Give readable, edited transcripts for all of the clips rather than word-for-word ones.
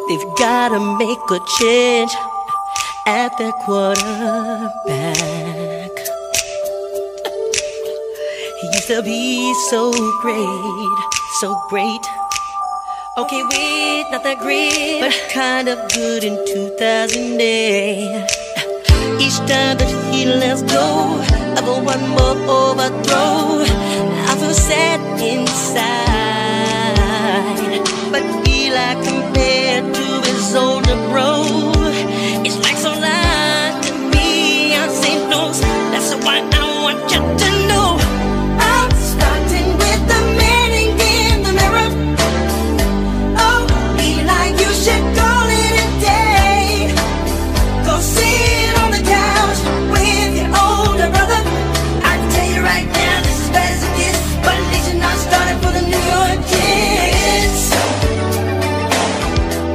They've gotta make a change at their quarterback. He used to be so great, so great. Okay, wait, not that great, but kind of good in 2008. Each time that he lets go of one more overthrow, I feel sad inside. But Eli compared to his older bro, it's like so lying to me on St. Louis. That's why I want you to know I'm starting with the Manning in the mirror. Oh, Eli, you should call it a day. Go sit on the couch with your older brother. I can tell you right now, this is bad as it gets, but at least you're not starting for the New York Jets.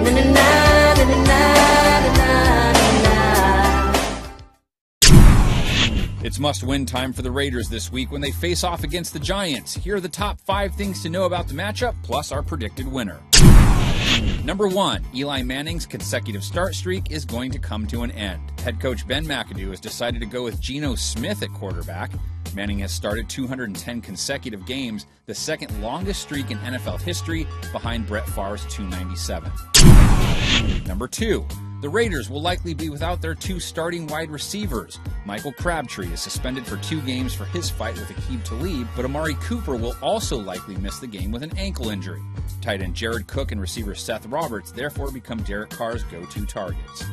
Na na na na na na na na. It's must-win time for the Raiders this week when they face off against the Giants. Here are the top 5 things to know about the matchup, plus our predicted winner. Number 1, Eli Manning's consecutive start streak is going to come to an end. Head coach Ben McAdoo has decided to go with Geno Smith at quarterback. Manning has started 210 consecutive games, the second longest streak in NFL history, behind Brett Favre's 297. Number 2, the Raiders will likely be without their 2 starting wide receivers. Michael Crabtree is suspended for 2 games for his fight with Aqib Talib, but Amari Cooper will also likely miss the game with an ankle injury. Tight end Jared Cook and receiver Seth Roberts therefore become Derek Carr's go-to targets.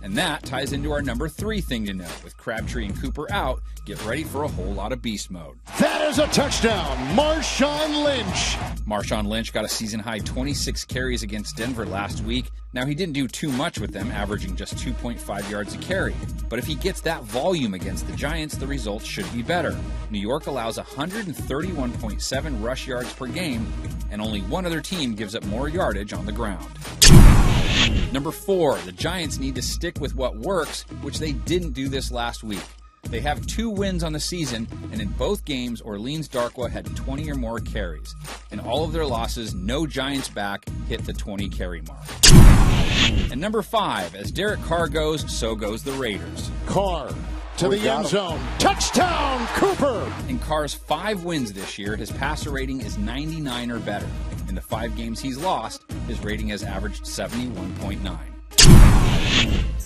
And that ties into our number 3 thing to know. With Crabtree and Cooper out, get ready for a whole lot of beast mode. That is a touchdown, Marshawn Lynch. Marshawn Lynch got a season-high 26 carries against Denver last week. Now, he didn't do too much with them, averaging just 2.5 yards a carry. But if he gets that volume against the Giants, the results should be better. New York allows 131.7 rush yards per game, and only one other team gives up more yardage on the ground. Number 4, the Giants need to stick with what works, which they didn't do this last week. They have 2 wins on the season, and in both games, Orleans Darkwa had 20 or more carries. In all of their losses, no Giants back hit the 20 carry mark. And number 5, as Derek Carr goes, so goes the Raiders. Carr to the end zone. Touchdown, Cooper! In Carr's 5 wins this year, his passer rating is 99 or better. In the 5 games he's lost, his rating has averaged 71.9.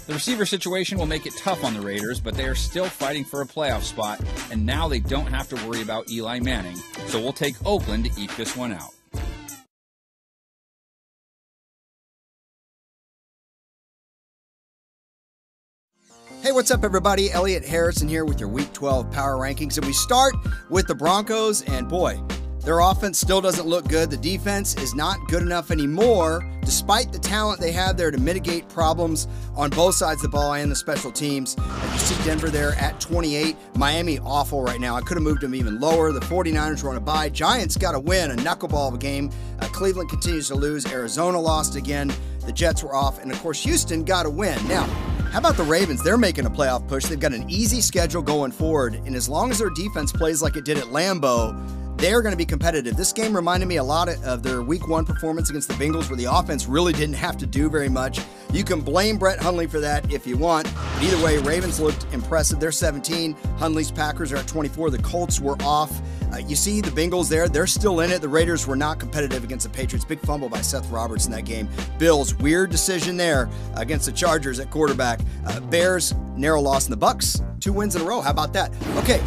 The receiver situation will make it tough on the Raiders, but they are still fighting for a playoff spot, and now they don't have to worry about Eli Manning, so we'll take Oakland to eke this one out. Hey, what's up, everybody? Elliot Harrison here with your Week 12 Power Rankings, and we start with the Broncos, and boy, their offense still doesn't look good. The defense is not good enough anymore, despite the talent they have there to mitigate problems on both sides of the ball and the special teams. And you see Denver there at 28. Miami awful right now. I could have moved them even lower. The 49ers were on a bye. Giants got to win a knuckleball of a game. Cleveland continues to lose. Arizona lost again. The Jets were off. And, of course, Houston got to win. Now, how about the Ravens? They're making a playoff push. They've got an easy schedule going forward. And as long as their defense plays like it did at Lambeau, they're going to be competitive. This game reminded me a lot of their Week 1 performance against the Bengals, where the offense really didn't have to do very much. You can blame Brett Hundley for that if you want. But either way, Ravens looked impressive. They're 17. Hundley's Packers are at 24. The Colts were off. You see the Bengals there. They're still in it. The Raiders were not competitive against the Patriots. Big fumble by Seth Roberts in that game. Bills, weird decision there against the Chargers at quarterback. Bears, narrow loss in the Bucks. 2 wins in a row. How about that? Okay,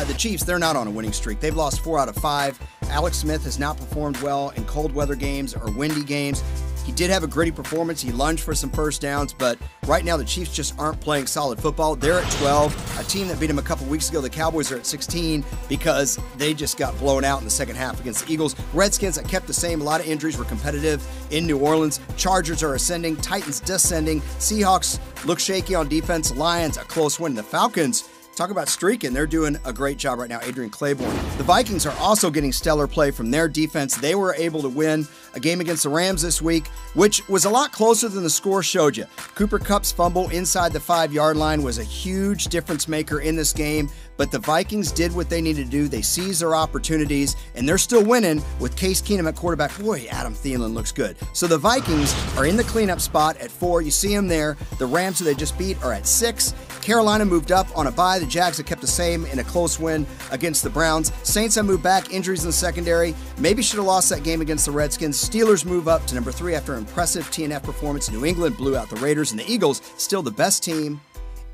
the Chiefs, they're not on a winning streak. They've lost 4 out of 5. Alex Smith has not performed well in cold weather games or windy games. He did have a gritty performance. He lunged for some first downs, but right now the Chiefs just aren't playing solid football. They're at 12. A team that beat them a couple weeks ago, the Cowboys, are at 16 because they just got blown out in the second half against the Eagles. Redskins that kept the same. A lot of injuries, were competitive in New Orleans. Chargers are ascending. Titans descending. Seahawks look shaky on defense. Lions, a close win. The Falcons, talk about streaking. They're doing a great job right now. Adrian Claiborne. The Vikings are also getting stellar play from their defense. They were able to win a game against the Rams this week, which was a lot closer than the score showed you. Cooper Kupp's fumble inside the 5-yard line was a huge difference maker in this game, but the Vikings did what they needed to do. They seized their opportunities, and they're still winning with Case Keenum at quarterback. Boy, Adam Thielen looks good. So the Vikings are in the cleanup spot at 4. You see them there. The Rams, who they just beat, are at 6. Carolina moved up on a bye. The Jags have kept the same in a close win against the Browns. Saints have moved back. Injuries in the secondary. Maybe should have lost that game against the Redskins. Steelers move up to number 3 after an impressive TNF performance. New England blew out the Raiders, and the Eagles still the best team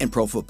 in pro football.